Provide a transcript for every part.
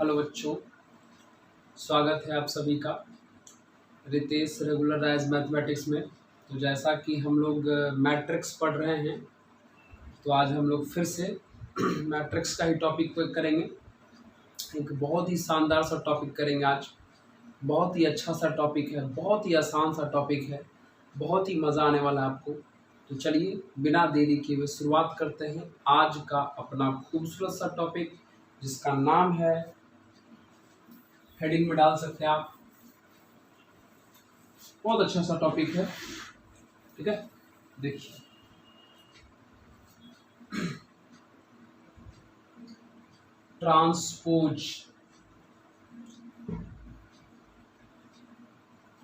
Hello बच्चों, स्वागत है आप सभी का रितेश रेगुलराइज मैथमेटिक्स में। तो जैसा कि हम लोग मैट्रिक्स पढ़ रहे हैं, तो आज हम लोग फिर से मैट्रिक्स का ही टॉपिक पे करेंगे। एक बहुत ही शानदार सा टॉपिक करेंगे आज। बहुत ही अच्छा सा टॉपिक है, बहुत ही आसान सा टॉपिक है, बहुत ही मज़ा आने वाला है आपको। तो चलिए बिना देरी किए हुए शुरुआत करते हैं आज का अपना खूबसूरत सा टॉपिक, जिसका नाम है, हेडिंग में डाल सकते हैं आप, बहुत अच्छा सा टॉपिक है। ठीक है, देखिए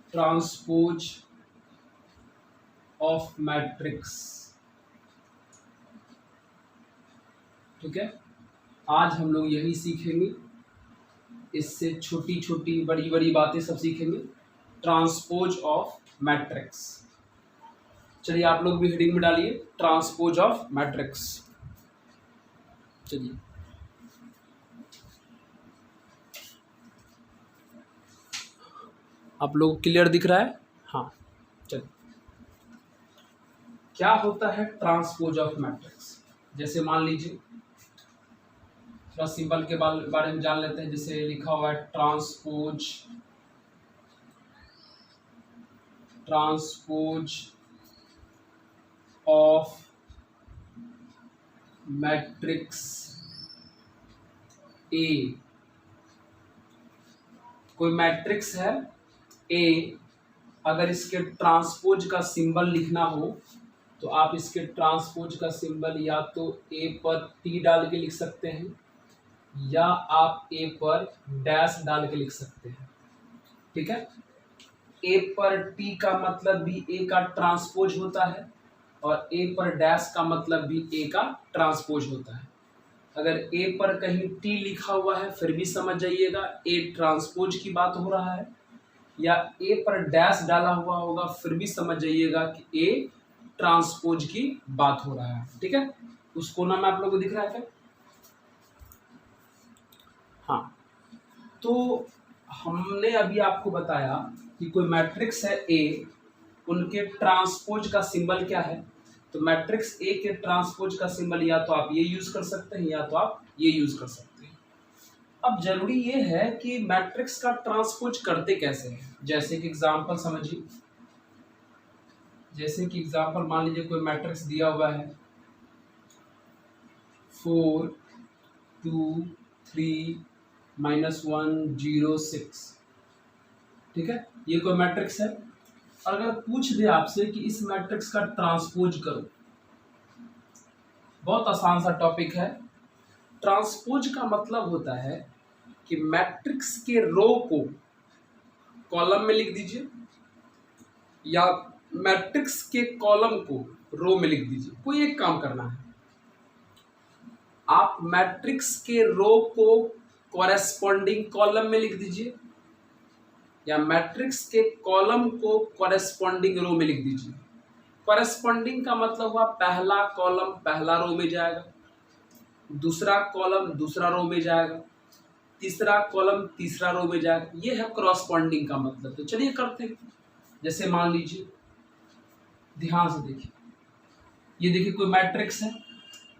ट्रांसपोज ऑफ मैट्रिक्स। ठीक है, आज हम लोग यही सीखेंगे। इससे छोटी छोटी बड़ी बड़ी बातें सब सीखेंगे। Transpose of matrix. चलिए आप लोग भी हेडिंग में डालिए ट्रांसपोज ऑफ मैट्रिक्स। चलिए आप लोग क्लियर दिख रहा है? हाँ, चलिए क्या होता है ट्रांसपोज ऑफ मैट्रिक्स। जैसे मान लीजिए, थोड़ा सिंबल के बारे में जान लेते हैं। जैसे लिखा हुआ है ट्रांसपोज ऑफ मैट्रिक्स ए। कोई मैट्रिक्स है ए, अगर इसके ट्रांसपोज का सिंबल लिखना हो तो आप इसके ट्रांसपोज का सिंबल या तो ए पर टी डाल के लिख सकते हैं, या आप ए पर डैश डाल के लिख सकते हैं। ठीक है, ए पर टी का मतलब भी ए का ट्रांसपोज होता है, और ए पर डैश का मतलब भी ए का ट्रांसपोज होता है। अगर ए पर कहीं टी लिखा हुआ है फिर भी समझ जाइएगा ए ट्रांसपोज की बात हो रहा है, या ए पर डैश डाला हुआ होगा फिर भी समझ जाइएगा कि ए ट्रांसपोज की बात हो रहा है। ठीक है, उस कोना में आप लोगों को दिख रहा है क्या? हाँ, तो हमने अभी आपको बताया कि कोई मैट्रिक्स है ए, उनके ट्रांसपोज का सिंबल क्या है। तो मैट्रिक्स ए के ट्रांसपोज का सिंबल या तो आप ये यूज कर सकते हैं, या तो आप ये यूज कर सकते हैं। अब जरूरी ये है कि मैट्रिक्स का ट्रांसपोज करते कैसे हैं। जैसे कि एग्जांपल समझिए, जैसे कि एग्जांपल मान लीजिए कोई मैट्रिक्स दिया हुआ है 4 2 3 -1 0 6। ठीक है, ये कोई मैट्रिक्स है। अगर पूछ दे आपसे कि इस मैट्रिक्स का ट्रांसपोज करो, बहुत आसान सा टॉपिक है। ट्रांसपोज का मतलब होता है कि मैट्रिक्स के रो को कॉलम में लिख दीजिए, या मैट्रिक्स के कॉलम को रो में लिख दीजिए। कोई एक काम करना है, आप मैट्रिक्स के रो को कॉरेस्पॉन्डिंग कॉलम में लिख दीजिए, या मैट्रिक्स के कॉलम को कॉरेस्पॉन्डिंग रो में लिख दीजिए। कॉरेस्पॉन्डिंग का मतलब हुआ पहला कॉलम पहला रो में जाएगा, दूसरा कॉलम दूसरा रो में जाएगा, तीसरा कॉलम तीसरा रो में जाएगा। ये है कॉरेस्पॉन्डिंग का मतलब। तो चलिए करते हैं। जैसे मान लीजिए, ध्यान से देखिए, ये देखिए कोई मैट्रिक्स है,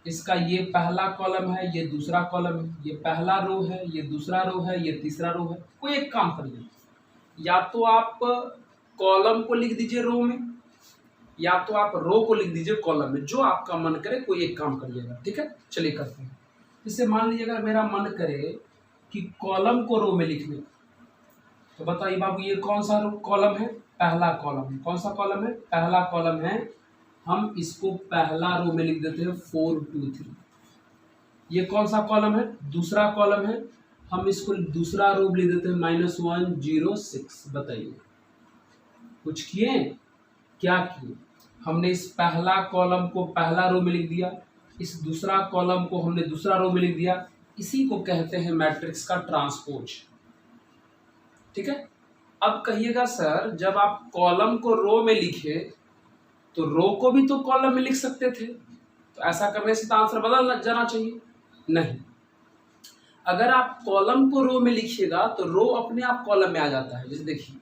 इसका ये पहला कॉलम है, ये दूसरा कॉलम है, ये पहला रो है, ये दूसरा रो है, ये तीसरा रो है। कोई एक काम करिए, या तो आप कॉलम को लिख दीजिए रो में, या तो आप रो को लिख दीजिए कॉलम में, जो आपका मन करे कोई एक काम करिएगा। ठीक है, चलिए करते हैं। जैसे मान लीजिए अगर मेरा मन करे कि कॉलम को रो में लिखने, तो बताइए बाबू ये कौन सा कॉलम है? पहला कॉलम है। कौन सा कॉलम है? पहला कॉलम है। हम इसको पहला रो में लिख देते हैं 4 2 3। ये कौन सा कॉलम है? दूसरा कॉलम है। हम इसको दूसरा रो लिख देते हैं -1 0 6। बताइए कुछ किए? क्या किए? हमने इस पहला कॉलम को पहला रो में लिख दिया, इस दूसरा कॉलम को हमने दूसरा रो में लिख दिया। इसी को कहते हैं मैट्रिक्स का ट्रांसपोज। ठीक है, अब कहिएगा सर जब आप कॉलम को रो में लिखे तो रो को भी तो कॉलम में लिख सकते थे, तो ऐसा करने से तो आंसर बदल जाना चाहिए। नहीं, अगर आप कॉलम को रो में लिखिएगा तो रो अपने आप कॉलम में आ जाता है। जैसे देखिए,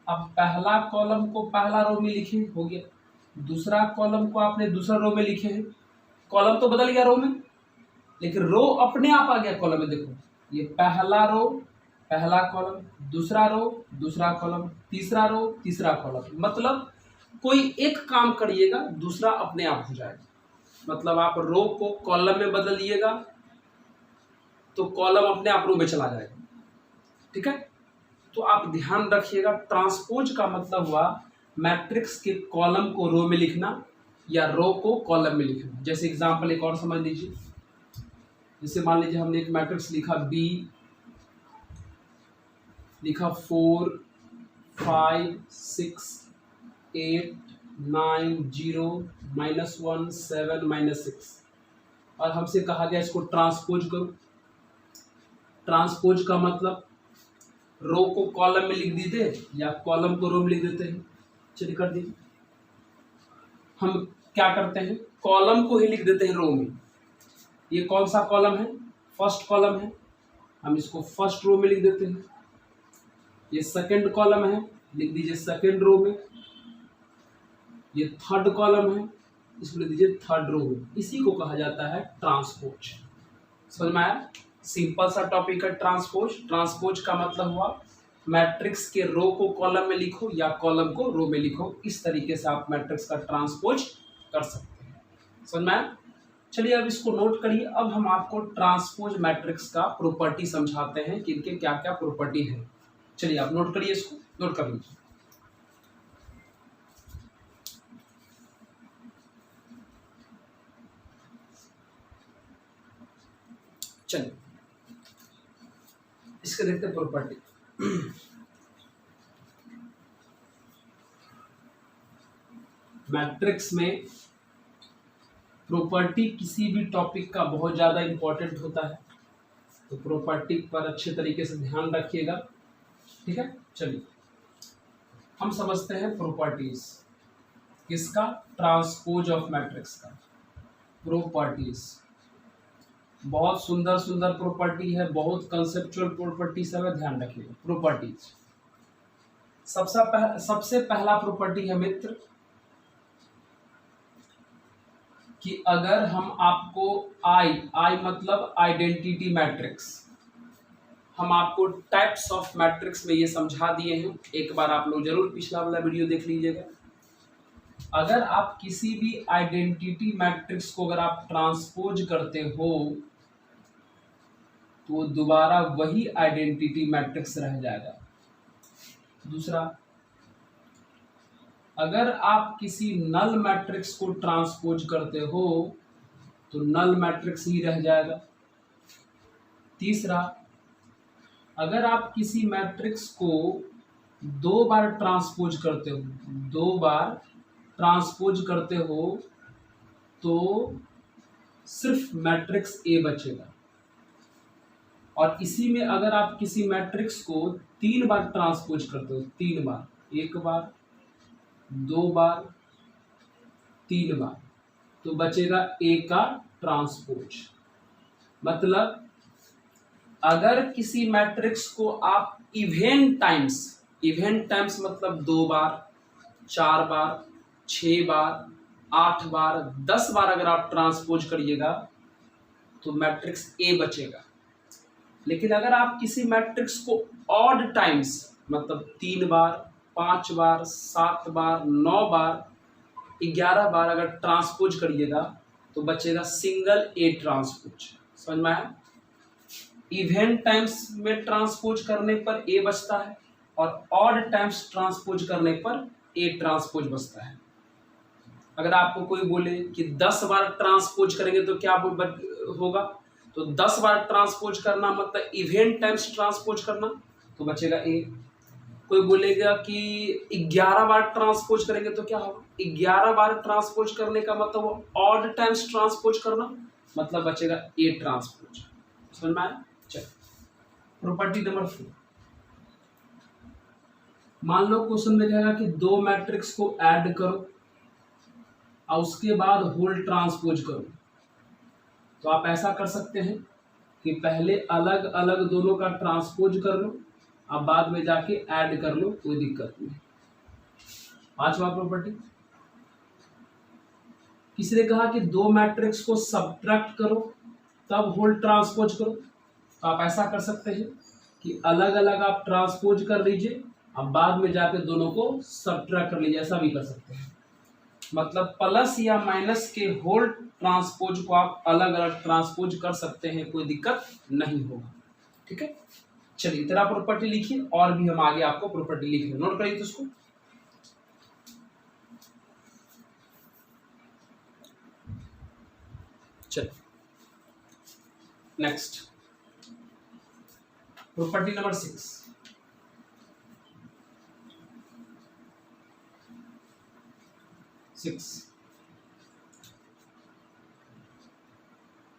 अब पहला कॉलम को पहला रो में लिखे, हो गया। दूसरा कॉलम को आपने दूसरा रो में लिखे हैं, कॉलम तो बदल गया रो में, लेकिन रो अपने आप आ गया कॉलम में। देखो, ये पहला रो पहला कॉलम, दूसरा रो दूसरा कॉलम, तीसरा रो तीसरा कॉलम। मतलब कोई एक काम करिएगा, दूसरा अपने आप हो जाएगा। मतलब आप रो को कॉलम में बदलिएगा तो कॉलम अपने आप रो में चला जाएगा। ठीक है, तो आप ध्यान रखिएगा, ट्रांसपोज का मतलब हुआ मैट्रिक्स के कॉलम को रो में लिखना या रो को कॉलम में लिखना। जैसे एग्जांपल एक और समझ लीजिए, जैसे मान लीजिए हमने एक मैट्रिक्स लिखा B, लिखा 4 5 6 8 9 0 -1 7 -6, और हमसे कहा गया इसको ट्रांसपोज करो। ट्रांसपोज का मतलब रो को कॉलम में लिख दीजिए या कॉलम को रो में लिख देते हैं। चलिए कर दीजिए। हम क्या करते हैं, कॉलम को ही लिख देते हैं रो में। ये कौन सा कॉलम है, फर्स्ट कॉलम है, हम इसको फर्स्ट रो में लिख देते हैं। ये सेकंड कॉलम है, लिख दीजिए सेकंड रो में। ये थर्ड कॉलम है, इसको लिख दीजिए थर्ड रो में। इसी को कहा जाता है ट्रांसपोज। समझ में आया? सिंपल सा टॉपिक है ट्रांसपोज। ट्रांसपोज का मतलब हुआ मैट्रिक्स के रो को कॉलम में लिखो या कॉलम को रो में लिखो। इस तरीके से आप मैट्रिक्स का ट्रांसपोज कर सकते हैं। समझ में आया? चलिए अब इसको नोट करिए। अब हम आपको ट्रांसपोज मैट्रिक्स का प्रॉपर्टी समझाते हैं कि इनके क्या क्या प्रॉपर्टी है। चलिए आप नोट करिए, इसको नोट कर लीजिए। चलिए इसके देखते हैं प्रॉपर्टी। मैट्रिक्स में प्रॉपर्टी किसी भी टॉपिक का बहुत ज़्यादा इंपॉर्टेंट होता है, तो प्रॉपर्टी पर अच्छे तरीके से ध्यान रखिएगा। ठीक है, चलिए हम समझते हैं प्रॉपर्टीज किसका, ट्रांसपोज ऑफ मैट्रिक्स का। प्रॉपर्टीज बहुत सुंदर सुंदर प्रॉपर्टी है, बहुत कंसेप्चुअल प्रॉपर्टी सब है, ध्यान रखिएगा। प्रॉपर्टीज सबसे पहला प्रॉपर्टी है मित्र कि अगर हम आपको आई मतलब आइडेंटिटी मैट्रिक्स, हम आपको टाइप्स ऑफ मैट्रिक्स में ये समझा दिए हैं। एक बार आप लोग जरूर पिछला वाला वीडियो देख लीजिएगा। अगर आप किसी भी आइडेंटिटी मैट्रिक्स को अगर आप ट्रांसपोज करते हो तो दोबारा वही आइडेंटिटी मैट्रिक्स रह जाएगा। दूसरा, अगर आप किसी नल मैट्रिक्स को ट्रांसपोज करते हो तो नल मैट्रिक्स ही रह जाएगा। तीसरा, अगर आप किसी मैट्रिक्स को दो बार ट्रांसपोज करते हो तो सिर्फ मैट्रिक्स ए बचेगा। और इसी में अगर आप किसी मैट्रिक्स को 3 बार ट्रांसपोज करते हो, 3 बार, 1 बार 2 बार 3 बार, तो बचेगा ए का ट्रांसपोज। मतलब अगर किसी मैट्रिक्स को आप इवेन टाइम्स मतलब 2 बार 4 बार 6 बार 8 बार 10 बार अगर आप ट्रांसपोज करिएगा तो मैट्रिक्स ए बचेगा। लेकिन अगर आप किसी मैट्रिक्स को ऑड टाइम्स मतलब 3 बार 5 बार 7 बार 9 बार 11 बार अगर ट्रांसपोज करिएगा तो बचेगा सिंगल ए ट्रांसपोज। समझ में आया? इवेन टाइम्स में ट्रांसपोज करने पर ए बचता है और ऑड टाइम्स ट्रांसपोज करने पर ए ट्रांसपोज बचता है। अगर आपको कोई बोले कि 10 बार ट्रांसपोज करेंगे तो क्या होगा, तो 10 बार ट्रांसपोज करना मतलब इवेन टाइम्स ट्रांसपोज करना, तो बचेगा ए। कोई बोलेगा कि 11 बार ट्रांसपोज करेंगे तो क्या होगा, 11 बार ट्रांसपोज करने का मतलब ऑड टाइम्स ट्रांसपोज करना, मतलब बचेगा ए ट्रांसपोज। समझ में आया? चलिए प्रॉपर्टी नंबर 4। मान लो क्वेश्चन में कहेगा कि 2 मैट्रिक्स को ऐड करो और उसके बाद होल ट्रांसपोज करो। तो आप ऐसा कर सकते हैं कि पहले अलग अलग दोनों का ट्रांसपोज कर लो, अब बाद में जाके ऐड कर लो, कोई दिक्कत नहीं। पांचवा प्रॉपर्टी, किसी ने कहा कि दो मैट्रिक्स को सब्ट्रैक्ट करो तब होल ट्रांसपोज करो, तो आप ऐसा कर सकते हैं कि अलग अलग आप ट्रांसपोज कर लीजिए, अब बाद में जाके दोनों को सब्ट्रैक्ट कर लीजिए, ऐसा भी कर सकते हैं। मतलब प्लस या माइनस के होल ट्रांसपोज को आप अलग अलग ट्रांसपोज कर सकते हैं, कोई दिक्कत नहीं होगा। ठीक है, चलिए इतना प्रॉपर्टी लिखिए, और भी हम आगे आपको प्रॉपर्टी लिख रहे हैं, नोट करिए तो उसको। चलिए नेक्स्ट प्रॉपर्टी नंबर 6।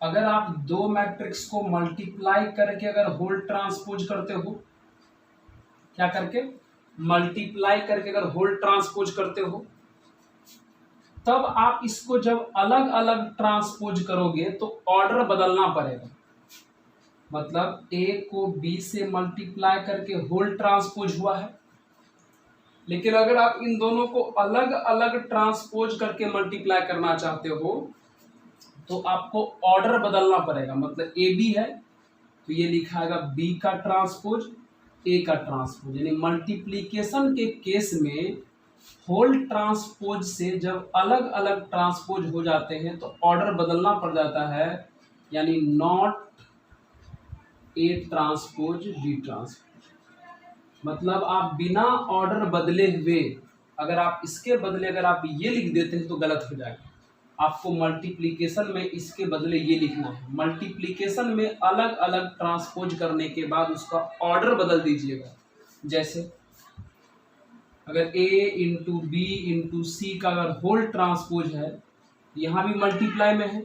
अगर आप दो मैट्रिक्स को मल्टीप्लाई करके अगर होल ट्रांसपोज करते हो, क्या करके, मल्टीप्लाई करके अगर होल ट्रांसपोज करते हो, तब आप इसको जब अलग अलग ट्रांसपोज करोगे तो ऑर्डर बदलना पड़ेगा। मतलब ए को बी से मल्टीप्लाई करके होल ट्रांसपोज हुआ है, लेकिन अगर आप इन दोनों को अलग अलग ट्रांसपोज करके मल्टीप्लाई करना चाहते हो तो आपको ऑर्डर बदलना पड़ेगा। मतलब ए बी है तो ये लिखाएगा बी का ट्रांसपोज ए का ट्रांसपोज, यानी मल्टीप्लीकेशन के केस में होल ट्रांसपोज से जब अलग अलग ट्रांसपोज हो जाते हैं तो ऑर्डर बदलना पड़ जाता है, यानी not A transpose B transpose. मतलब आप बिना ऑर्डर बदले हुए अगर आप इसके बदले अगर आप ये लिख देते हैं तो गलत हो जाएगा। आपको मल्टीप्लिकेशन में इसके बदले ये लिखना है। मल्टीप्लिकेशन में अलग अलग ट्रांसपोज करने के बाद उसका ऑर्डर बदल दीजिएगा। जैसे अगर a इंटू बी इंटू सी का अगर होल ट्रांसपोज है, यहाँ भी मल्टीप्लाई में है,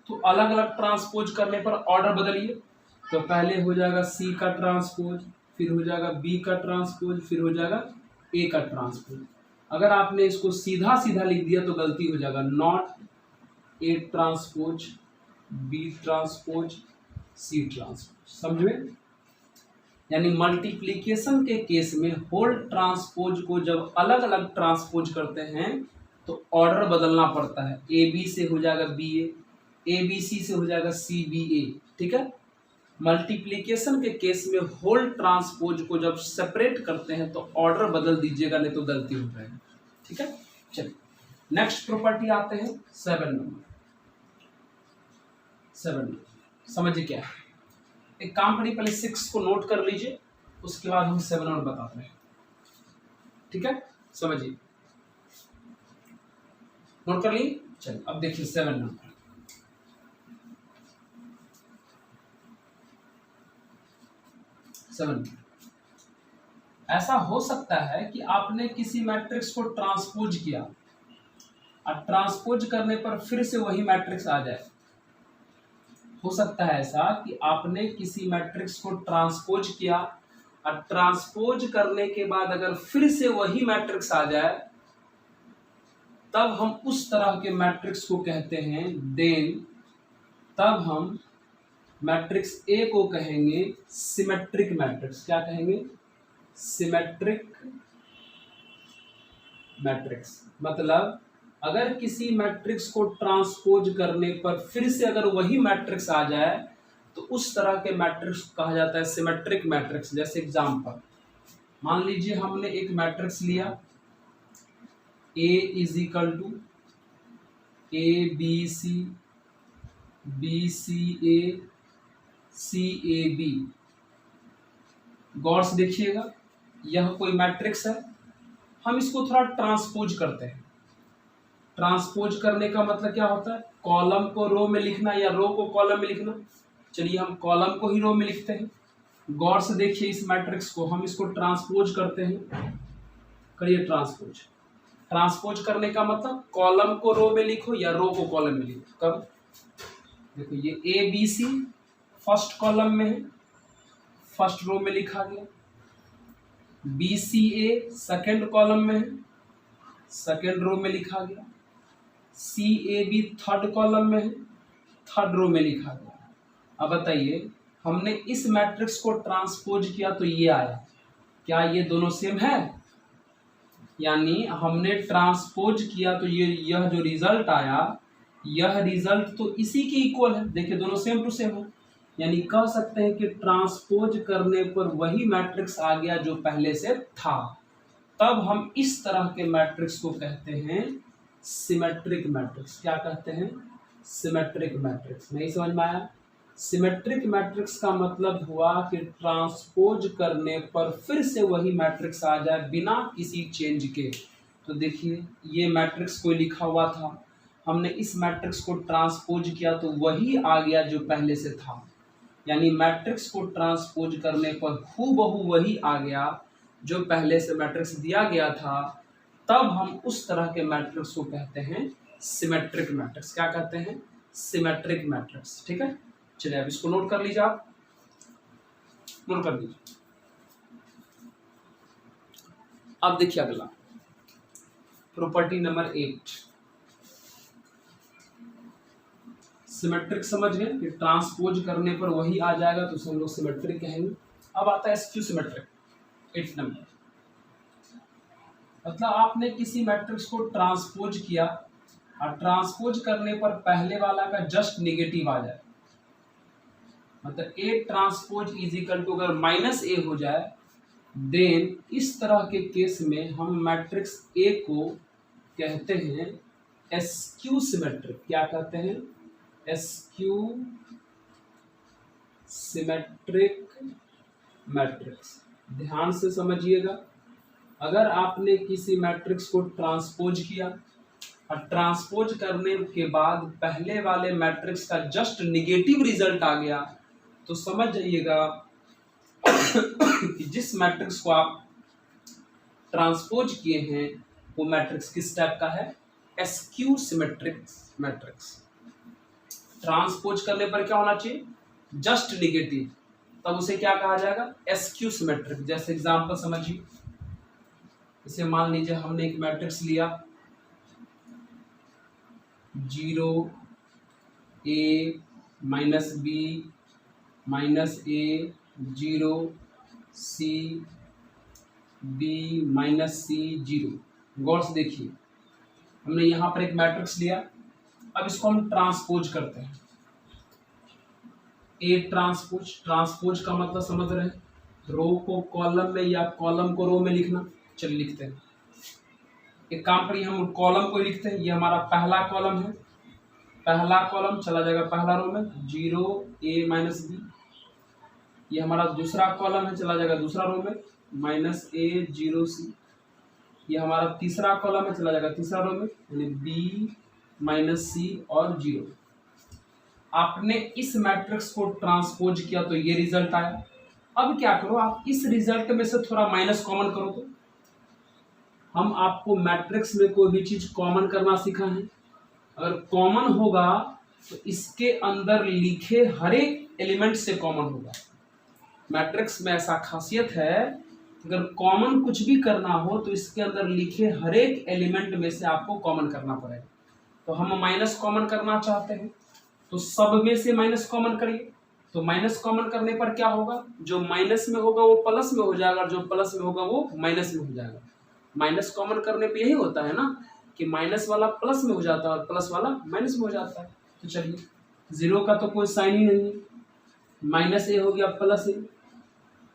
तो अलग अलग ट्रांसपोज करने पर ऑर्डर बदलिए। तो पहले हो जाएगा c का ट्रांसपोज, फिर हो जाएगा b का ट्रांसपोज, फिर हो जाएगा a का ट्रांसपोज। अगर आपने इसको सीधा सीधा लिख दिया तो गलती हो जाएगा, not A transpose B transpose C transpose. समझ में? यानी मल्टीप्लिकेशन के केस में होल ट्रांसपोज को जब अलग अलग ट्रांसपोज करते हैं तो ऑर्डर बदलना पड़ता है। ए बी से हो जाएगा बी ए बी सी से हो जाएगा सी बी ए। ठीक है, मल्टीप्लिकेशन के केस में होल ट्रांसपोज को जब सेपरेट करते हैं तो ऑर्डर बदल दीजिएगा, नहीं तो गलती हो जाएगी। ठीक है, चलिए नेक्स्ट प्रॉपर्टी आते हैं 7 नंबर। 7 समझिए क्या है। एक काम करिए, पहले 6 को नोट कर लीजिए, उसके बाद हम 7 और बताते हैं। ठीक है, समझिए, नोट कर ली। चलिए अब देखिए 7 नंबर। ऐसा हो सकता है कि आपने किसी मैट्रिक्स को ट्रांसपोज किया और ट्रांसपोज करने पर फिर से वही मैट्रिक्स आ जाए। हो सकता है ऐसा कि आपने किसी मैट्रिक्स को ट्रांसपोज किया और ट्रांसपोज करने के बाद अगर फिर से वही मैट्रिक्स आ जाए, तब हम उस तरह के मैट्रिक्स को कहते हैं देन, तब हम मैट्रिक्स ए को कहेंगे सिमेट्रिक मैट्रिक्स। क्या कहेंगे? Symmetric matrix. मतलब अगर किसी मैट्रिक्स को ट्रांसपोज करने पर फिर से अगर वही मैट्रिक्स आ जाए तो उस तरह के मैट्रिक्स को कहा जाता है सिमेट्रिक मैट्रिक्स। जैसे एग्जांपल, मान लीजिए हमने एक मैट्रिक्स लिया A is equal to A B C B C A C A B. गौर से देखिएगा, यह कोई मैट्रिक्स है। हम इसको थोड़ा ट्रांसपोज करते हैं। ट्रांसपोज करने का मतलब क्या होता है? कॉलम को रो में लिखना या रो को कॉलम में लिखना। चलिए हम कॉलम को ही रो में लिखते हैं। गौर से देखिए इस मैट्रिक्स को, हम इसको ट्रांसपोज करते हैं। करिए ट्रांसपोज। ट्रांसपोज करने का मतलब कॉलम को रो में लिखो या रो को कॉलम में लिखो। कब? देखो ये A B C first column में है, फर्स्ट रो में लिखा गया। B C A second column में है, सेकेंड रो में लिखा गया। C A B third column में है, थर्ड रो में लिखा गया। अब बताइए हमने इस मैट्रिक्स को ट्रांसपोज किया तो ये आया। क्या ये दोनों सेम है? यानी हमने ट्रांसपोज किया तो यह जो रिजल्ट आया, यह रिजल्ट तो इसी के इक्वल है। देखिए दोनों सेम टू सेम है, यानी कह सकते हैं कि ट्रांसपोज करने पर वही मैट्रिक्स आ गया जो पहले से था। तब हम इस तरह के मैट्रिक्स को कहते हैं सिमेट्रिक मैट्रिक्स। क्या कहते हैं? Symmetric matrix. नहीं समझ में आया? सिमेट्रिक मैट्रिक्स का मतलब हुआ कि ट्रांसपोज करने पर फिर से वही मैट्रिक्स आ जाए बिना किसी चेंज के। तो देखिए ये मैट्रिक्स कोई लिखा हुआ था, हमने इस मैट्रिक्स को ट्रांसपोज किया तो वही आ गया जो पहले से था। यानी मैट्रिक्स को ट्रांसपोज करने पर हूबहू वही आ गया जो पहले से मैट्रिक्स दिया गया था। तब हम उस तरह के मैट्रिक्स को कहते हैं सिमेट्रिक मैट्रिक्स। क्या कहते हैं? Symmetric matrix. ठीक है, चलिए अब इसको नोट कर लीजिए, आप नोट कर लीजिए। अब देखिए अगला प्रॉपर्टी नंबर 8। सिमेट्रिक समझ गए कि ट्रांसपोज करने पर वही आ जाएगा तो उसे हम लोग सिमेट्रिक कहेंगे। अब आता है एसक्यू सिमेट्रिक 8 नंबर। मतलब आपने किसी मैट्रिक्स को ट्रांसपोज किया और ट्रांसपोज करने पर पहले वाला का जस्ट नेगेटिव आ जाए। मतलब A transpose is equal to अगर माइनस ए हो जाए, देन इस तरह के केस में हम मैट्रिक्स ए को कहते हैं एसक्यू सिमेट्रिक। क्या कहते हैं? SQ symmetric matrix. ध्यान से समझिएगा, अगर आपने किसी मैट्रिक्स को ट्रांसपोज किया और ट्रांसपोज करने के बाद पहले वाले मैट्रिक्स का जस्ट नेगेटिव रिजल्ट आ गया तो समझ जाइएगा कि जिस मैट्रिक्स को आप ट्रांसपोज किए हैं वो मैट्रिक्स किस टाइप का है? SQ symmetric matrix. ट्रांसपोज करने पर क्या होना चाहिए? जस्ट नेगेटिव, तब उसे क्या कहा जाएगा? SQ symmetric. जैसे एग्जांपल समझिए, इसे मान लीजिए हमने एक मैट्रिक्स लिया 0 A minus B minus A 0 C B minus C 0। गौर से देखिए, हमने यहाँ पर एक मैट्रिक्स लिया, अब इसको हम ट्रांसपोज करते हैं। ए ट्रांसपोज, ट्रांसपोज का मतलब समझ रहे हैं, रो को कॉलम में या कॉलम को रो में लिखना। चलिए लिखते हैं, एक काम करिए हम कॉलम को लिखते हैं। ये हमारा पहला कॉलम है, पहला कॉलम चला जाएगा पहला रो में 0 A माइनस B। ये हमारा दूसरा कॉलम है, चला जाएगा दूसरा रो में माइनस A 0 C। ये हमारा तीसरा कॉलम है, चला जाएगा तीसरा रो में यानी B माइनस C और 0। आपने इस मैट्रिक्स को ट्रांसपोज किया तो ये रिजल्ट आया। अब क्या करो, आप इस रिजल्ट में से थोड़ा माइनस कॉमन करो। तो हम आपको मैट्रिक्स में कोई भी चीज कॉमन करना सिखा है, अगर कॉमन होगा तो इसके अंदर लिखे हर एक एलिमेंट से कॉमन होगा। मैट्रिक्स में ऐसा खासियत है, अगर कॉमन कुछ भी करना हो तो इसके अंदर लिखे हर एक एलिमेंट में से आपको कॉमन करना पड़ेगा। तो हम माइनस कॉमन करना चाहते हैं तो सब में से माइनस कॉमन करिए। तो माइनस कॉमन करने पर क्या होगा? जो माइनस में होगा वो प्लस में हो जाएगा और जो प्लस में होगा वो माइनस में हो जाएगा। माइनस कॉमन करने पे यही होता है ना कि माइनस वाला प्लस में हो जाता है और प्लस वाला माइनस में हो जाता है। तो चलिए, 0 का तो कोई साइन ही नहीं है, माइनस ए हो गया प्लस ए,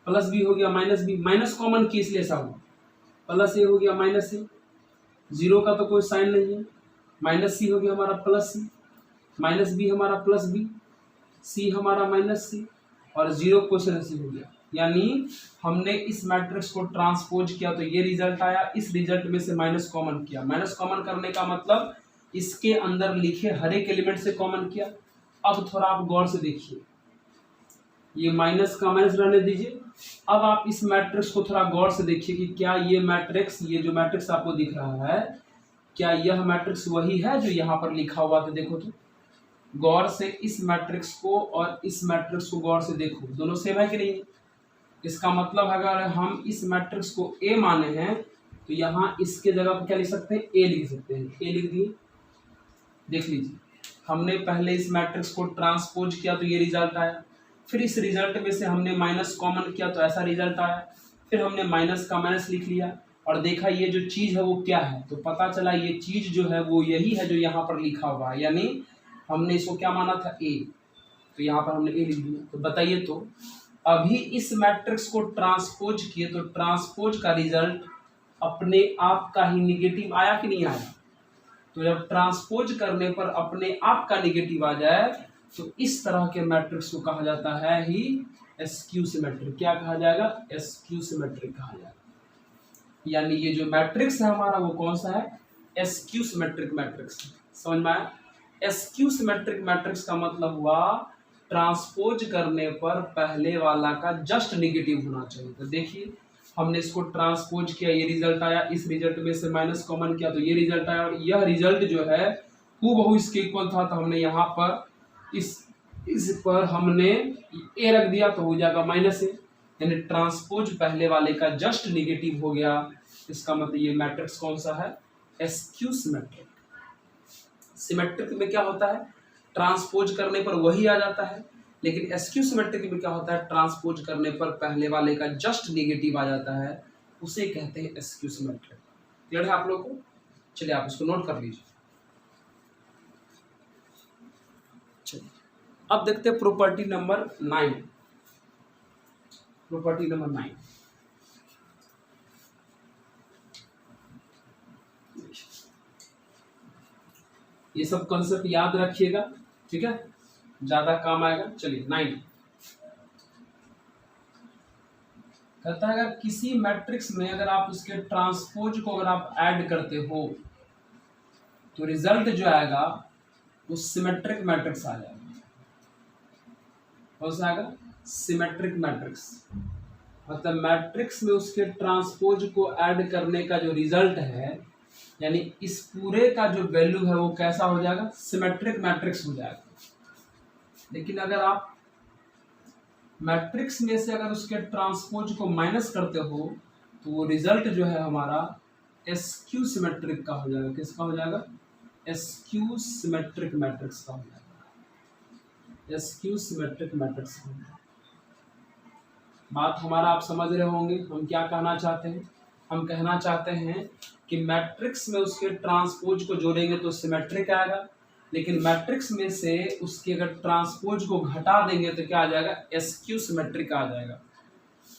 प्लस बी हो गया माइनस बी। माइनस कॉमन की इसलिए ऐसा हुआ, प्लस ए हो गया माइनस ए। 0 का तो कोई साइन नहीं है, माइनस सी हो गया हमारा प्लस सी, माइनस बी हमारा प्लस बी, सी हमारा माइनस सी और 0 क्वेश्चन सी हो गया। यानी हमने इस मैट्रिक्स को ट्रांसपोज किया तो ये रिजल्ट आया, इस रिजल्ट में से माइनस कॉमन किया। माइनस कॉमन करने का मतलब इसके अंदर लिखे हर एक एलिमेंट से कॉमन किया। अब थोड़ा आप गौर से देखिए, ये माइनस का माइनस रहने दीजिए। अब आप इस मैट्रिक्स को थोड़ा गौर से देखिए कि क्या ये मैट्रिक्स, ये जो मैट्रिक्स आपको दिख रहा है, क्या यह मैट्रिक्स वही है जो यहाँ पर लिखा हुआ था? देखो तो गौर से इस मैट्रिक्स को और इस मैट्रिक्स को गौर से देखो, दोनों सेम है कि नहीं? इसका मतलब अगर हम इस मैट्रिक्स को ए माने हैं तो यहाँ इसके जगह पर क्या लिख सकते हैं? ए लिख सकते हैं। ए लिख दिए, देख लीजिए हमने पहले इस मैट्रिक्स को ट्रांसपोज किया तो ये रिजल्ट आया। फिर इस रिजल्ट में से हमने माइनस कॉमन किया तो ऐसा रिजल्ट आया, फिर हमने माइनस का माइनस लिख लिया और देखा ये जो चीज़ है वो क्या है, तो पता चला ये चीज़ जो है वो यही है जो यहाँ पर लिखा हुआ है, यानी हमने इसको क्या माना था ए, तो यहाँ पर हमने ए लिख दिया। तो बताइए तो अभी इस मैट्रिक्स को ट्रांसपोज किए तो ट्रांसपोज का रिजल्ट अपने आप का ही निगेटिव आया कि नहीं आया? तो जब ट्रांसपोज करने पर अपने आप का निगेटिव आ जाए तो इस तरह के मैट्रिक्स को कहा जाता है ही एस्क्यू सिमेट्रिक। क्या कहा जाएगा? एस्क्यू सिमेट्रिक कहा जाएगा। यानी ये जो मैट्रिक्स है हमारा वो कौन सा है? Askew symmetric matrix. समझ में आया? एस्क्यू सिमेट्रिक मैट्रिक्स का मतलब हुआ ट्रांसपोज करने पर पहले वाला का जस्ट निगेटिव होना चाहिए। तो देखिए हमने इसको ट्रांसपोज किया, ये रिजल्ट आया, इस रिजल्ट में से माइनस कॉमन किया तो ये रिजल्ट आया, और यह रिजल्ट जो है हूबहू इसके इक्वल था, तो हमने यहाँ पर इस पर हमने ए रख दिया तो हो जाएगा माइनस ए, यानी ट्रांसपोज पहले वाले का जस्ट निगेटिव हो गया। इसका मतलब ये मैट्रिक्स कौन सा है? Askew symmetric. सिमेट्रिक में क्या होता है? ट्रांसपोज करने पर वही आ जाता है, लेकिन एस्क्यू सिमेट्रिक में क्या होता है? ट्रांसपोज करने पर पहले वाले का जस्ट निगेटिव आ जाता है, उसे कहते हैं एस्क्यू सिमेट्रिक। क्लियर है आप लोगों को? चलिए आप इसको नोट कर लीजिए। चलिए अब देखते हैं प्रॉपर्टी नंबर 9। प्रॉपर्टी नंबर 9 ये सब कॉन्सेप्ट याद रखिएगा, ठीक है, ज्यादा काम आएगा। चलिए 9 कहता है अगर किसी मैट्रिक्स में अगर आप उसके ट्रांसपोज को अगर आप ऐड करते हो तो रिजल्ट जो आएगा वो सिमेट्रिक मैट्रिक्स आ जाएगा। कौन सा आएगा? Symmetric matrix. मतलब मैट्रिक्स में उसके ट्रांसपोज को ऐड करने का जो रिजल्ट है, यानी इस पूरे का जो वैल्यू है वो कैसा हो जाएगा? सिमेट्रिक मैट्रिक्स हो जाएगा। लेकिन अगर आप मैट्रिक्स में से अगर उसके ट्रांसपोज को माइनस करते हो तो वो रिजल्ट जो है हमारा एस्क्यू सिमेट्रिक का हो जाएगा। किसका हो जाएगा? एस्क्यू सिमेट्रिक मैट्रिक्स का हो जाएगा। एस्क्यू सिमेट्रिक मैट्रिक्स का हो जाएगा। बात हमारा आप समझ रहे होंगे हम क्या कहना चाहते हैं? हम कहना चाहते हैं कि मैट्रिक्स में उसके ट्रांसपोज को जोड़ेंगे तो सिमेट्रिक आएगा, लेकिन मैट्रिक्स में से उसके अगर ट्रांसपोज को घटा देंगे तो क्या आ जाएगा? एस्क्यू सिमेट्रिक आ जाएगा।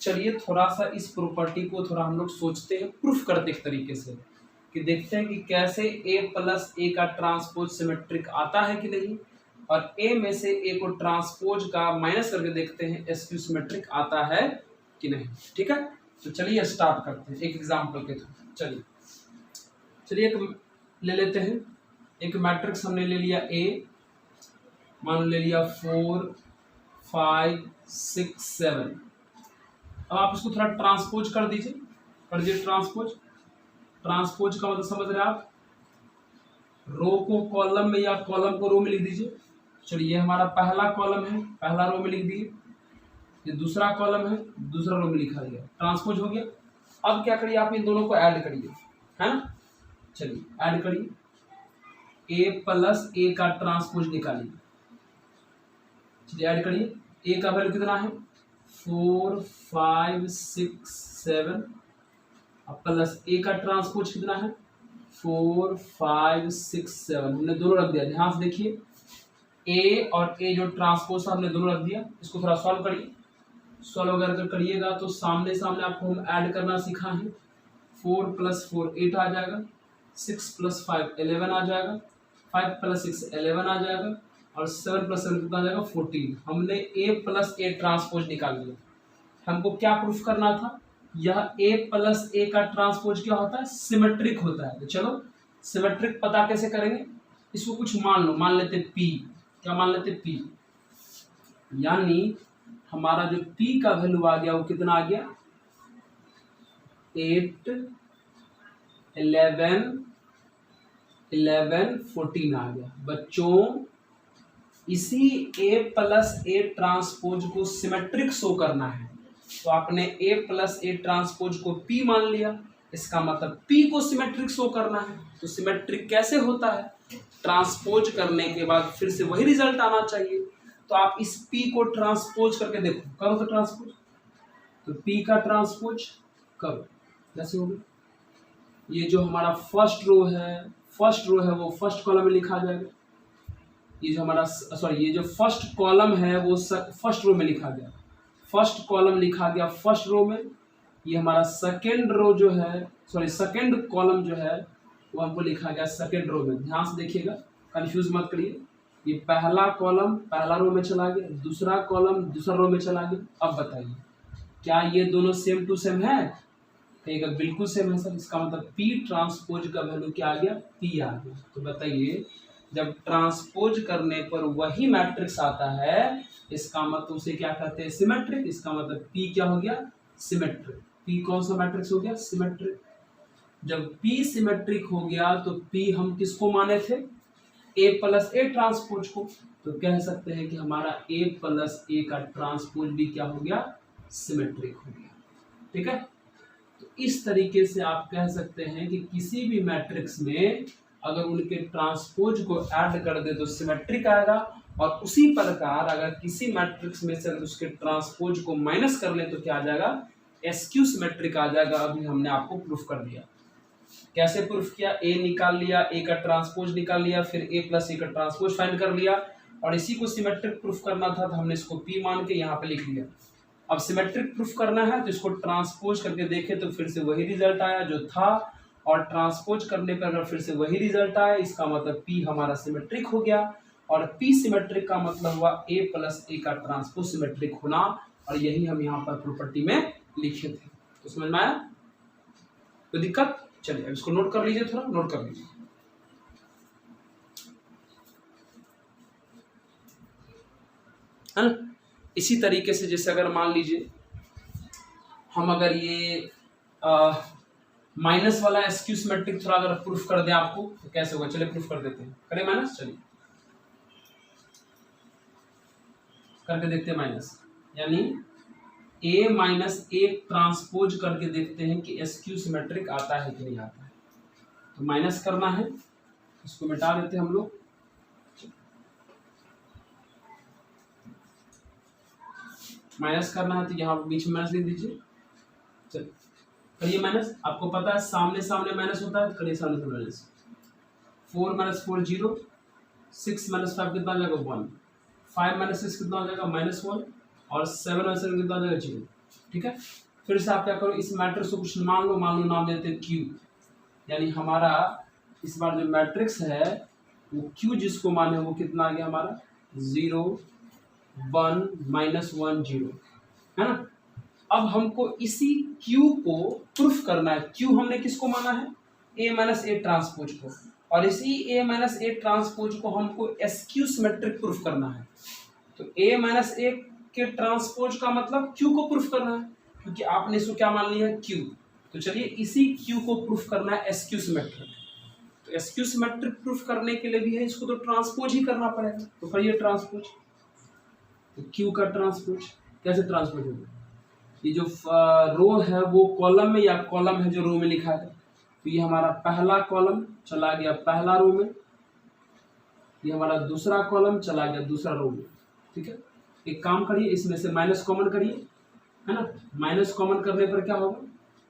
चलिए थोड़ा सा इस प्रॉपर्टी को थोड़ा हम लोग सोचते हैं, प्रूफ करते एक तरीके से, कि देखते हैं कि कैसे a प्लस ए का ट्रांसपोज सिमेट्रिक आता है कि नहीं, और a में से a को ट्रांसपोज का माइनस करके देखते हैं एस्क्यू सिमेट्रिक आता है कि नहीं। ठीक है, तो चलिए स्टार्ट करते हैं एक एग्जाम्पल के थ्रू। चलिए एक ले लेते हैं, एक मैट्रिक्स हमने ले लिया A, मान ले लिया 4 5 6 7। अब आप इसको थोड़ा ट्रांसपोज कर दीजिए, ट्रांसपोज। ट्रांसपोज का मतलब समझ रहे हैं आप? रो को कॉलम में या कॉलम को रो में लिख दीजिए। चलिए ये हमारा पहला कॉलम है, पहला रो में लिख दिए, ये दूसरा कॉलम है, दूसरा रो में लिखा गया, ट्रांसपोज हो गया। अब क्या करिए आप इन दोनों को ऐड करिए, है ना। चलिए ऐड करिए, a प्लस ए का ट्रांसपोज निकालिए। चलिए ऐड करिए, a का वैल्यू कितना है? 4 5 6 7, अब प्लस a का ट्रांसपोज कितना है? 4 5 6 7। हमने दोनों रख दिया, ध्यान से देखिए, a और a जो ट्रांसपोज था हमने दोनों रख दिया। इसको थोड़ा सॉल्व करिए, सॉल्व अगर करिएगा तो सामने सामने आपको हम ऐड करना सीखा है। 4 + 4 8 आ जाएगा, 6 + 5 11 आ जाएगा, 5 + 6 11 आ जाएगा, और 7 + 7 कितना आ जाएगा? 14। हमने a प्लस ए ट्रांसपोज निकाल लिया। हमको क्या प्रूफ करना था? यह a प्लस ए का ट्रांसपोज क्या होता है? सिमेट्रिक होता है। तो चलो सिमेट्रिक पता कैसे करेंगे? इसको कुछ मान लो, मान लेते p। क्या मान लेते? p। यानी हमारा जो p का वैल्यू आ गया वो कितना आ गया? 8 11 14 आ गया। बच्चों इसी a प्लस ए ट्रांसपोज को सिमेट्रिक शो करना है, तो आपने a प्लस ए ट्रांसपोज को p मान लिया, इसका मतलब p को सिमेट्रिक शो करना है। तो सिमेट्रिक कैसे होता है? ट्रांसपोज करने के बाद फिर से वही रिजल्ट आना चाहिए। तो आप इस P को ट्रांसपोज करके देखो, करो तो ट्रांसपोज, तो P का ट्रांसपोज करो, कैसे होगा? ये जो हमारा फर्स्ट रो है वो फर्स्ट कॉलम में लिखा जाएगा, ये जो हमारा ये जो फर्स्ट कॉलम है वो फर्स्ट रो में लिखा गया, फर्स्ट कॉलम लिखा गया फर्स्ट रो में। ये हमारा सेकेंड रो जो है, सेकेंड कॉलम जो है वो हमको लिखा गया सेकेंड रो में। ध्यान से देखिएगा, कंफ्यूज मत करिए। ये पहला कॉलम पहला रो में चला गया, दूसरा कॉलम दूसरा रो में चला गया। अब बताइए क्या ये दोनों सेम टू सेम है? कहेगा बिल्कुल सेम है सर, इसका मतलब P ट्रांसपोज का वैल्यू क्या आ गया? P आ गया। तो बताइए जब ट्रांसपोज करने पर वही मैट्रिक्स आता है, इसका मतलब उसे क्या कहते हैं? सिमेट्रिक। इसका मतलब P क्या हो गया? सिमेट्रिक। P कौन सा मैट्रिक्स हो गया? सिमेट्रिक। जब P सिमेट्रिक हो गया तो P हम किसको माने थे? A प्लस ए ट्रांसपोज को। तो कह सकते हैं कि हमारा A प्लस ए का ट्रांसपोज भी क्या हो गया? सिमेट्रिक हो गया। ठीक है, तो इस तरीके से आप कह सकते हैं कि किसी भी मैट्रिक्स में अगर उनके ट्रांसपोज को ऐड कर दे तो सिमेट्रिक आएगा, और उसी प्रकार अगर किसी मैट्रिक्स में से अगर उसके ट्रांसपोज को माइनस कर ले तो क्या आ जाएगा? एसक्यू सिमेट्रिक आ जाएगा। अभी हमने आपको प्रूफ कर दिया। कैसे प्रूफ किया? ए निकाल लिया, ए का ट्रांसपोज निकाल लिया, फिर ए प्लस ए का ट्रांसपोज फाइंड कर लिया, और इसी को सिमेट्रिक प्रूफ करना था तो हमने इसको पी मान के यहाँ पे लिख लिया। अब सिमेट्रिक प्रूफ करना है तो इसको ट्रांसपोज करके देखे तो फिर से वही रिजल्ट आया जो था, और ट्रांसपोज करने पर अगर फिर से वही रिजल्ट आया, इसका मतलब P हमारा सिमेट्रिक हो गया। और P सिमेट्रिक का मतलब हुआ A प्लस ए का ट्रांसपोज सिमेट्रिक होना, और यही हम यहाँ पर प्रॉपर्टी में लिखे थे। तो समझ में आया? कोई दिक्कत? चलिए अब इसको नोट कर लीजिए, थोड़ा नोट कर लीजिए। है ना? इसी तरीके से जैसे अगर मान लीजिए हम अगर ये माइनस वाला एसक्यू सिमेट्रिक थोड़ा अगर प्रूफ कर दे आपको तो कैसे होगा? चलिए प्रूफ कर देते हैं। करें माइनस, चलिए करके देखते हैं माइनस, यानी A माइनस ए ट्रांसपोज करके देखते हैं कि एसक्यू सिमेट्रिक आता है कि नहीं आता है। तो माइनस करना है, इसको मिटा देते हैं हम लोग। माइनस करना है तो यहाँ बीच में माइनस लिख दीजिए। चलिए करिए माइनस। आपको पता है सामने सामने माइनस होता है, करिए सामने से माइनस। 4 माइनस 4 0, 6 माइनस 5 कितना आ जाएगा? 1, 5 माइनस 6 कितना आ जाएगा? -1, और 7 माइनस 7 कितना आ जाएगा? 0। ठीक है, फिर से आप क्या करो, इस मैट्रिक्स को कुछ मान लो नाम देते हैं Q, यानी हमारा इस बार जो मैट्रिक्स है वो Q जिसको माने वो कितना आ गया हमारा? 0 1 -1 0, है ना? अब हमको इसी Q को प्रूफ करना है। Q हमने किसको माना है? A माइनस ए ट्रांसपोज को, और इसी A माइनस ए ट्रांसपोज को हमको एसक्यू सिमेट्रिक प्रूफ करना है। तो A माइनस ए के ट्रांसपोज का मतलब Q को प्रूफ करना है, क्योंकि आपने इसको क्या मान लिया है? Q। तो चलिए इसी Q को प्रूफ करना है एसक्यू सिमेट्रिक। तो एसक्यू सिमेट्रिक प्रूफ करने के लिए भी है इसको तो ट्रांसपोज ही करना पड़ेगा। तो करिए ट्रांसपोज। तो Q का ट्रांसपोज कैसे ट्रांसपोज होगा? ये जो रो है वो कॉलम में, या कॉलम है जो रो में लिखा है, तो ये हमारा पहला कॉलम चला गया पहला रो में, ये हमारा दूसरा कॉलम चला गया दूसरा रो में। ठीक है, एक काम करिए, इसमें से माइनस कॉमन करिए, है ना? माइनस कॉमन करने पर क्या होगा?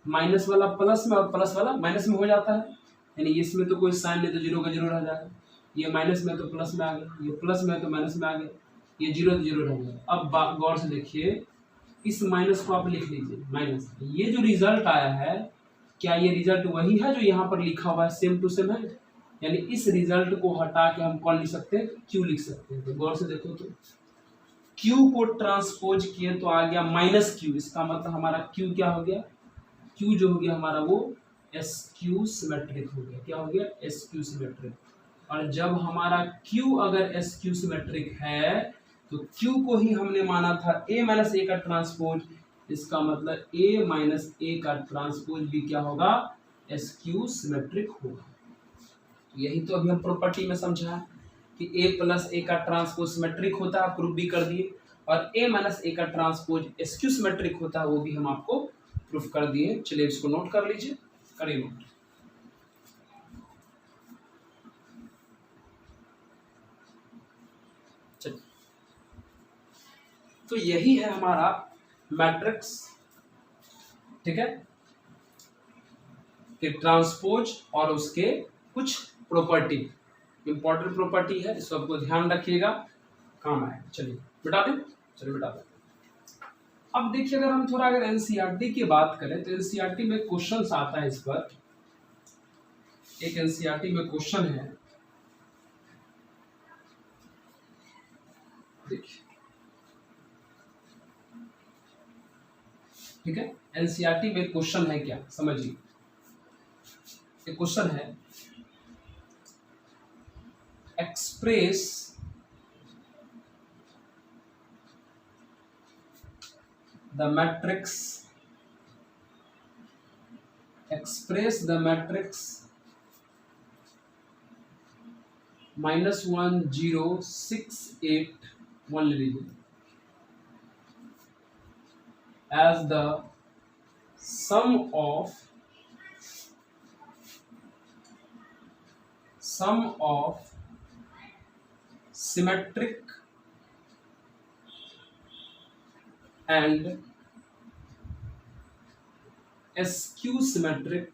माइनस वाला प्लस में और प्लस वाला माइनस में हो जाता है, यानी इसमें तो कोई साइन नहीं तो जीरो का जीरो रह जाएगा। ये माइनस में तो प्लस में आ गया, ये प्लस में तो माइनस में आ गया, ये जीरो तो जीरो रह गया। अब गौर से देखिए, इस माइनस को आप लिख लीजिए माइनस। ये जो रिजल्ट आया है, क्या ये रिजल्ट वही है जो यहाँ पर लिखा हुआ है? सेम टू सेम है, यानी इस रिजल्ट को हटा के हम कौन लिख सकते हैं? Q लिख सकते हैं। तो गौर से देखो, तो Q को ट्रांसपोज किए तो आ गया -Q। इसका मतलब हमारा Q क्या हो गया? Q जो हो गया हमारा वो SQ सिमेट्रिक हो गया। क्या हो गया? SQ symmetric. और जब हमारा Q अगर SQ सिमेट्रिक है तो Q को ही हमने माना था A माइनस ए का ट्रांसपोज, इसका मतलब A माइनस ए का ट्रांसपोज भी क्या होगा? SQ सिमेट्रिक होगा। यही तो अभी हम प्रॉपर्टी में समझा है कि A प्लस ए का ट्रांसपोज सिमेट्रिक होता है, प्रूफ भी कर दिए, और A माइनस ए का ट्रांसपोज SQ सिमेट्रिक होता है, वो भी हम आपको प्रूफ कर दिए। चलिए इसको नोट कर लीजिए, करिए नोट। चलिए तो यही है हमारा मैट्रिक्स, ठीक है, कि ट्रांसपोज और उसके कुछ प्रॉपर्टी, इंपॉर्टेंट प्रॉपर्टी है, इसको आपको ध्यान रखिएगा, काम आएगा। चलिए बता दें, चलिए बता दें। अब देखिए अगर हम थोड़ा अगर एनसीईआरटी की बात करें तो एनसीईआरटी में क्वेश्चन आता है, इस पर एक एनसीईआरटी में क्वेश्चन है, देखिए, ठीक है, एनसीईआरटी में क्वेश्चन है क्या, समझिए। एक क्वेश्चन है, express the matrix, express the matrix -1 0 6 8 1 ले लीजिए, as the sum of symmetric and skew-symmetric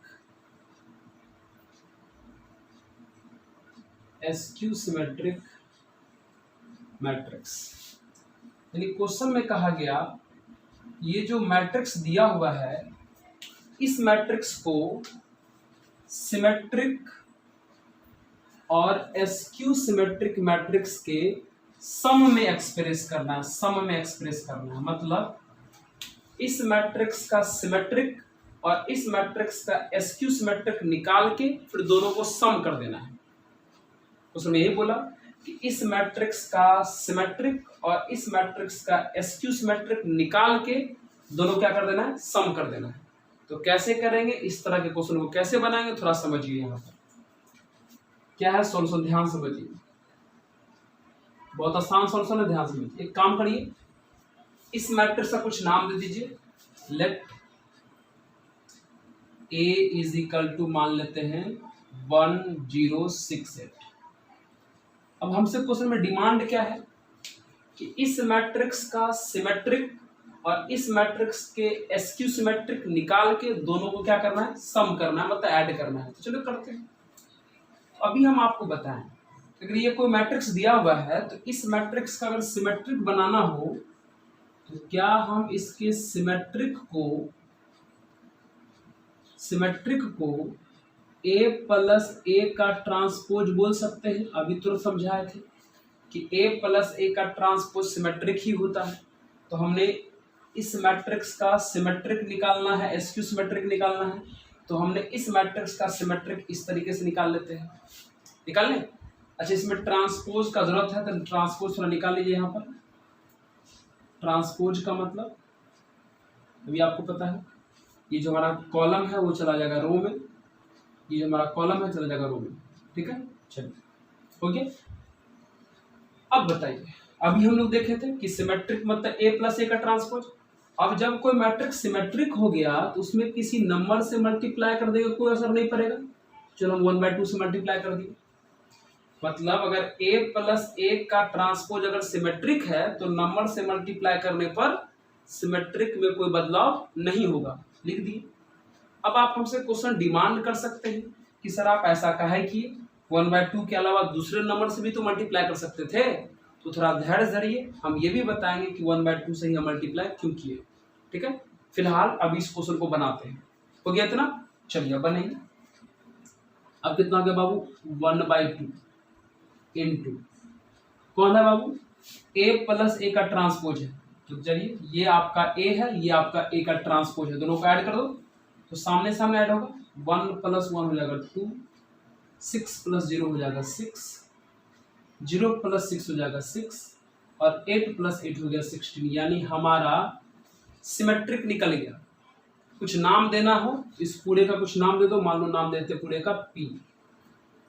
matrix. यानी क्वेश्चन में कहा गया ये जो मैट्रिक्स दिया हुआ है, इस मैट्रिक्स को सिमेट्रिक और एस्क्यू सिमेट्रिक मैट्रिक्स के सम में एक्सप्रेस करना है, सम में एक्सप्रेस करना है, मतलब इस मैट्रिक्स का सिमेट्रिक और इस मैट्रिक्स का एस्क्यू सिमेट्रिक निकाल के फिर दोनों को सम कर देना है। उसमें यही बोला कि इस मैट्रिक्स का सिमेट्रिक और इस मैट्रिक्स का एस्क्यू सिमेट्रिक निकाल के दोनों क्या कर देना है, सम कर देना है। तो कैसे करेंगे, इस तरह के क्वेश्चन को कैसे बनाएंगे, थोड़ा समझिए। यहाँ पर क्या है सॉल्यूशन, ध्यान समझिए, बहुत आसान सॉल्यूशन है, ध्यान समझिए। एक काम करिए, इस मैट्रिक्स का कुछ नाम दे दीजिए, let A is equal to मान लेते हैं 1 0 6 8। अब हमसे क्वेश्चन में डिमांड क्या है कि इस मैट्रिक्स का सिमेट्रिक और इस मैट्रिक्स के एस्क्यू सिमेट्रिक निकाल के दोनों को क्या करना है, सम करना है, मतलब ऐड करना है। तो चलो करते हैं। अभी हम आपको बताएं, अगर ये कोई मैट्रिक्स दिया हुआ है तो इस मैट्रिक्स का अगर सिमेट्रिक बनाना हो तो क्या हम इसके सिमेट्रिक को a प्लस a का ट्रांसपोज बोल सकते हैं। अभी तुरंत समझाए थे कि a प्लस a का ट्रांसपोज सिमेट्रिक ही होता है। तो हमने इस मैट्रिक्स का सिमेट्रिक निकालना है, एस्क्यू सिमेट्रिक निकालना है, तो हमने इस मैट्रिक्स का सिमेट्रिक इस तरीके से निकाल लेते हैं। निकाल लें। अच्छा, इसमें ट्रांसपोज का जरूरत है तो ट्रांसपोज थोड़ा निकाल लीजिए। यहाँ पर ट्रांसपोज का मतलब अभी आपको पता है, ये जो हमारा कॉलम है वो चला जाएगा रो में, ये जो हमारा कॉलम है चला जाएगा रो में, ठीक है। चलिए ओके, अब बताइए, अभी हम लोग देखे थे कि सिमेट्रिक मतलब a प्लस a का ट्रांसपोज। अब जब कोई मैट्रिक्स सिमेट्रिक हो गया तो उसमें किसी नंबर से मल्टीप्लाई कर देगा, कोई असर नहीं पड़ेगा। चलो हम 1/2 से मल्टीप्लाई कर दिए, मतलब अगर a प्लस a का ट्रांसपोज अगर सिमेट्रिक है तो नंबर से मल्टीप्लाई करने पर सिमेट्रिक में कोई बदलाव नहीं होगा, लिख दिए। अब आप हमसे क्वेश्चन डिमांड कर सकते हैं कि सर आप ऐसा काहे किए, 1/2 के अलावा दूसरे नंबर से भी तो मल्टीप्लाई कर सकते थे। तो थोड़ा धैर्य धरिए, हम ये भी बताएंगे कि 1/2 से ही हम मल्टीप्लाई क्यों किए, ठीक है। फिलहाल अभी इस क्वेश्चन को बनाते हैं। हो गया इतना, चलिए बनेंगे। अब कितना हो गया बाबू, 1/2 इंटू कौन है बाबू, a प्लस a का ट्रांसपोज है। तो चलिए ये आपका a है, ये आपका a का ट्रांसपोज है, दोनों को ऐड कर दो तो सामने सामने ऐड होगा। 1 + 1 हो जाएगा 2, 6 + 0 हो जाएगा 6, 0 + 6 हो जाएगा 6 और 8 + 8 हो गया 16। यानी हमारा सिमेट्रिक निकल गया। कुछ नाम देना हो, इस पूरे का कुछ नाम दे दो, मान लो नाम देते पूरे का P।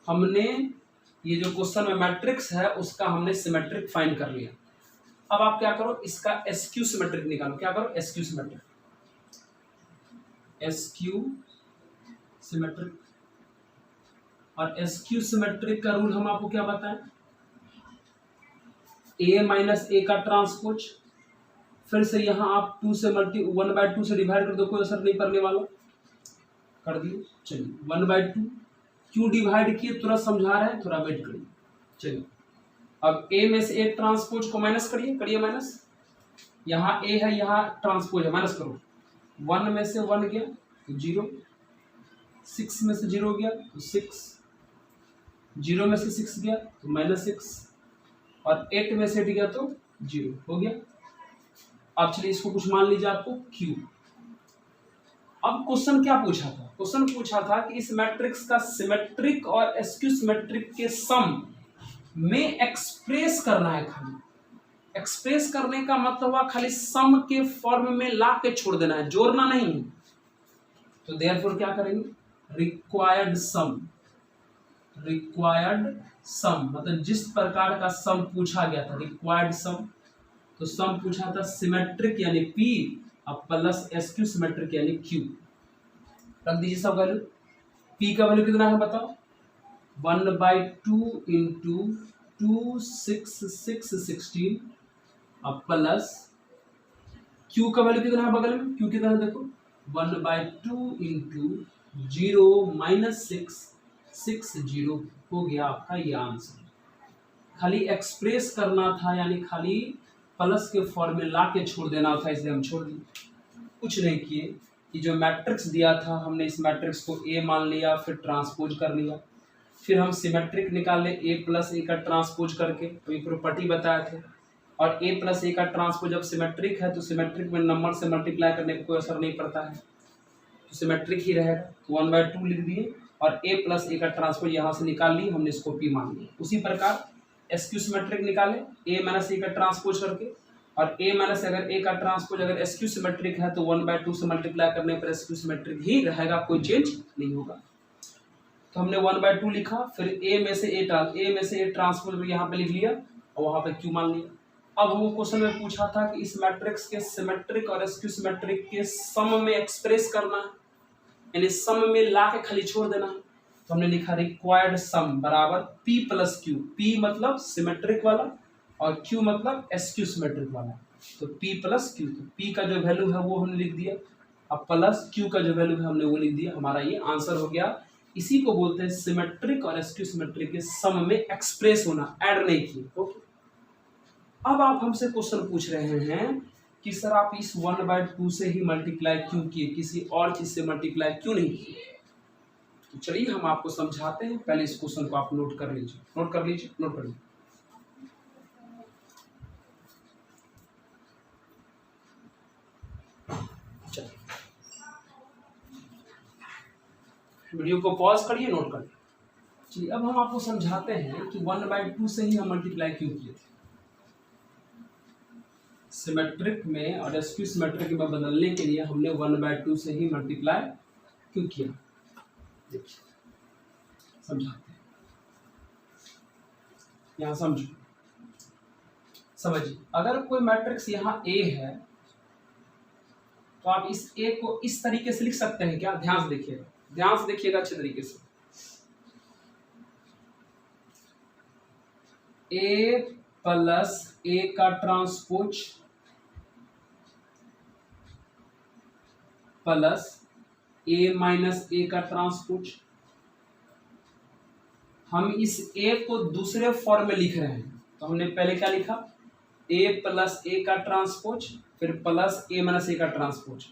हमने ये जो क्वेश्चन में मैट्रिक्स है उसका हमने सिमेट्रिक फाइंड कर लिया। अब आप क्या करो, इसका एस्क्यू सिमेट्रिक निकालो। क्या करो, एस्क्यू सिमेट्रिक, एस्क्यू सिमेट्रिक। और एस्क्यू सिमेट्रिक का रूल हम आपको क्या बताएं, a - a का ट्रांसपोज फिर से यहाँ आप 1/2 से डिवाइड कर दो, कोई असर नहीं पड़ने वाला, कर दिए। चलिए 1/2 क्यों डिवाइड किए तुरंत समझा रहे हैं, थोड़ा वेट करिए। चलिए अब a में से एक ट्रांसपोज को माइनस करिए माइनस, यहाँ a है यहाँ ट्रांसपोज है, माइनस करो। 1 में से 1 गया तो 0, 6 में से 0 गया तो 6, 0 में से 6 गया तो -6, और 8 में से 8 गया तो 0 हो गया। अब चलिए इसको कुछ मान लीजिए आपको Q। अब क्वेश्चन क्या पूछा था, क्वेश्चन पूछा था कि इस मैट्रिक्स का सिमेट्रिक और एस्क्यू सिमेट्रिक के सम में एक्सप्रेस करना है। खाली एक्सप्रेस करने का मतलब हुआ खाली सम के फॉर्म में ला के छोड़ देना है, जोड़ना नहीं है। तो देयरफॉर क्या करेंगे, रिक्वायर्ड सम मतलब जिस प्रकार का सम पूछा गया था रिक्वायर्ड सम, तो सम पूछा था सिमेट्रिक यानी P और प्लस एस्क्यू सिमेट्रिक यानी Q। रख दीजिए सब वैल्यू। P का वैल्यू कितना है बताओ, 1/2 इंटू 2 6 6 16 और प्लस Q का वैल्यू कितना है बगल में, Q कितना है देखो, 1/2 इंटू 0 -6 6 0 हो गया आपका ये आंसर। खाली एक्सप्रेस करना था यानी खाली प्लस के फॉर्म में ला के छोड़ देना था, इसलिए हम छोड़ दिए, कुछ नहीं किए। कि जो मैट्रिक्स दिया था हमने इस मैट्रिक्स को A मान लिया, फिर ट्रांसपोज कर लिया, फिर हम सिमेट्रिक निकाले A प्लस A का ट्रांसपोज करके, तो ये प्रॉपर्टी बताए थे। और A प्लस A का ट्रांसपोज जब सिमेट्रिक है तो सिमेट्रिक में नंबर से मल्टीप्लाई करने का कोई असर नहीं पड़ता है, तो सिमेट्रिक ही रहेगा, तो 1/2 लिख दिए और A प्लस A का ट्रांसपोज यहाँ से निकाल ली, हमने इसको P मान लिया। उसी प्रकार एस्क्यू सिमेट्रिक निकाले A माइनस A का ट्रांसपोज करके, और A माइनस अगर A का ट्रांसपोज अगर एस्क्यू सिमेट्रिक है तो 1/2 से मल्टीप्लाई करने पर एस्क्यू सिमेट्रिक ही रहेगा, कोई चेंज नहीं होगा। तो हमने 1/2 लिखा, फिर A में से A ट्रांसपोज यहाँ पे लिख लिया और वहाँ पे Q मान लिया। अब हमको क्वेश्चन में पूछा था कि इस मैट्रिक्स के सिमेट्रिक और एस्क्यू सिमेट्रिक के सम में एक्सप्रेस करना है, यानी सम में ला के खाली छोड़ देना है। तो हमने लिखा रिक्वायर्ड सम बराबर P प्लस Q, P मतलब सिमेट्रिक वाला और Q मतलब एस्क्यू सिमेट्रिक वाला, तो P प्लस Q। तो P का जो वैल्यू है वो हमने लिख दिया, अब प्लस Q का जो वैल्यू है हमने वो लिख दिया, हमारा ये आंसर हो गया। इसी को बोलते हैं सिमेट्रिक और एस्क्यू सिमेट्रिक के सम में एक्सप्रेस होना, ऐड नहीं किए। ओके, अब आप हमसे क्वेश्चन पूछ रहे हैं कि सर आप इस 1/2 से ही मल्टीप्लाई क्यों किए, किसी और चीज से मल्टीप्लाई क्यों नहीं किए। तो चलिए हम आपको समझाते हैं, पहले इस क्वेश्चन को आप नोट कर लीजिए, नोट कर लीजिए। वीडियो को पॉज करिए, नोट करिए। चलिए अब हम आपको समझाते हैं कि 1/2 से ही हम मल्टीप्लाई क्यों किए थे। सिमेट्रिक में और एस्क्यू सिमेट्रिक में बदलने के लिए हमने 1/2 से ही मल्टीप्लाई क्यों किया, देखिए समझाते हैं। यहाँ समझिए, अगर कोई मैट्रिक्स यहाँ A है तो आप इस A को इस तरीके से लिख सकते हैं क्या, ध्यान से देखिएगा अच्छे तरीके से। A प्लस A का transpose plus A minus A का ट्रांसपोज। हम इस A को दूसरे फॉर्म में लिख रहे हैं, तो हमने पहले क्या लिखा, A प्लस A का ट्रांसपोज फिर प्लस A माइनस A का ट्रांसपोज।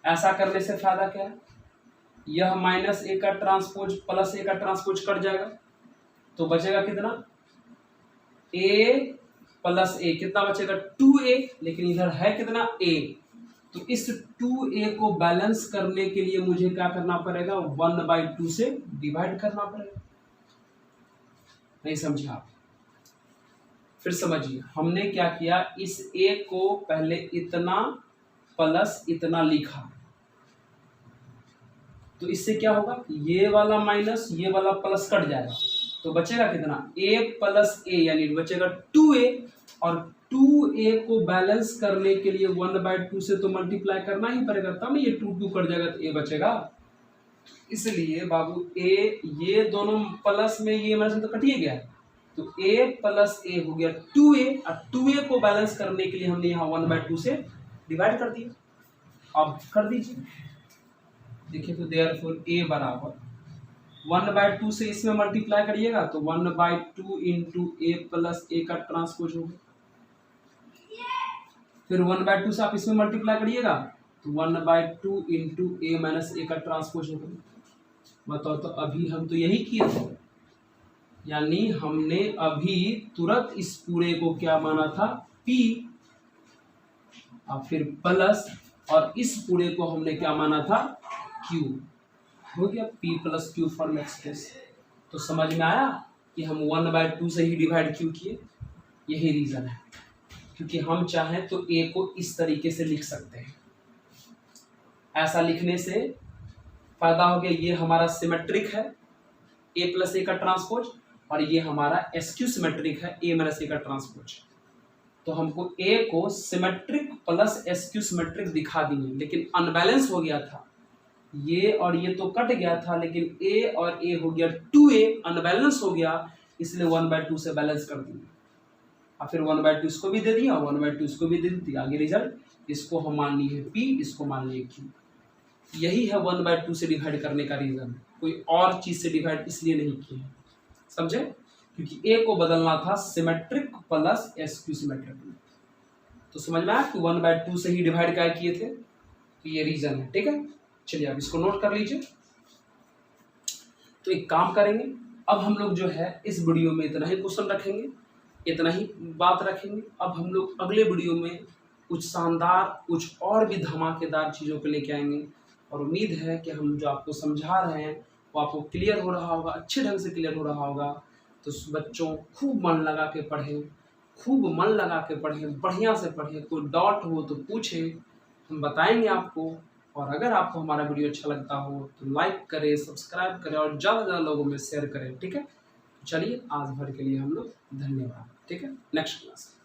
ऐसा करने से फायदा क्या है, यह माइनस A का ट्रांसपोज प्लस A का ट्रांसपोज कट जाएगा, तो बचेगा कितना, A प्लस A, कितना बचेगा 2A, लेकिन इधर है कितना A, तो इस 2A को बैलेंस करने के लिए मुझे क्या करना पड़ेगा, 1/2 से डिवाइड करना पड़ेगा। नहीं समझे आप, फिर समझिए। हमने क्या किया, इस A को पहले इतना प्लस इतना लिखा, तो इससे क्या होगा, ये वाला माइनस ये वाला प्लस कट जाएगा, तो बचेगा कितना, A प्लस A यानी बचेगा 2A, और 2A को बैलेंस करने के लिए 1/2 से तो मल्टीप्लाई करना ही पड़ेगा, तब ये 2 कट जाएगा तो A बचेगा। इसलिए बाबू A, ये दोनों प्लस में ये माइनस तो कट ही गया, तो a प्लस ए हो गया 2a, और 2a को बैलेंस करने के लिए हमने यहाँ 1/2 से डिवाइड कर दिया। अब कर दीजिए, देखिए तो देयरफॉर a बराबर 1/2 से इसमें मल्टीप्लाई करिएगा तो 1/2 इंटू ए प्लस ए का ट्रांसपोज होगा। फिर 1/2 से आप इसमें मल्टीप्लाई करिएगा तो 1/2 इंटू ए माइनस ए का ट्रांसपोज होगा। बताओ, तो अभी हम तो यही किए थे, यानी हमने अभी तुरंत इस पूरे को क्या माना था P, और फिर प्लस, और इस पूरे को हमने क्या माना था Q। हो गया P plus Q form express. तो समझ में आया कि हम 1/2 से ही डिवाइड क्यों किए, यही रीजन है, क्योंकि हम चाहें तो A को इस तरीके से लिख सकते हैं। ऐसा लिखने से फायदा हो गया, ये हमारा सिमेट्रिक है A प्लस ए का ट्रांसपोज, और ये हमारा एसक्यू सिमेट्रिक है A माइनस ए का ट्रांसपोज। तो हमको A को सिमेट्रिक प्लस एसक्यू सिमेट्रिक दिखा दिए, लेकिन अनबैलेंस हो गया था, ये और ये तो कट गया था, लेकिन A और A हो गया 2A, अनबैलेंस हो गया, इसलिए 1/2 से बैलेंस कर दिए। और फिर 1/2 इसको भी दे दिया, 1/2 इसको भी दे दिया। आगे रिजल्ट, इसको हम मान लिए P, इसको मान लिए Q। यही है 1/2 से डिवाइड करने का रीजन, कोई और चीज से डिवाइड इसलिए नहीं किए, समझे? क्योंकि A को बदलना था सिमेट्रिक प्लस एसक्यू सिमेट्रिक। तो समझ में आया कि 1/2 से ही डिवाइड क्या किए थे, तो ये रीजन है। ठीक है, चलिए अब इसको नोट कर लीजिए। तो एक काम करेंगे, अब हम लोग जो है इस वीडियो में इतना ही क्वेश्चन रखेंगे, इतना ही बात रखेंगे। अब हम लोग अगले वीडियो में कुछ शानदार, कुछ और भी धमाकेदार चीज़ों को लेके आएंगे, और उम्मीद है कि हम जो आपको समझा रहे हैं वो आपको क्लियर हो रहा होगा, अच्छे ढंग से क्लियर हो रहा होगा। तो बच्चों खूब मन लगा के पढ़ें, खूब मन लगा के पढ़ें, बढ़िया से पढ़ें, कोई डाउट हो तो पूछें, हम बताएंगे आपको। और अगर आपको हमारा वीडियो अच्छा लगता हो तो लाइक करें, सब्सक्राइब करें, और ज़्यादा से ज़्यादा लोगों में शेयर करें। ठीक है, चलिए आज भर के लिए हम लोग धन्यवाद। ठीक है, नेक्स्ट क्लास।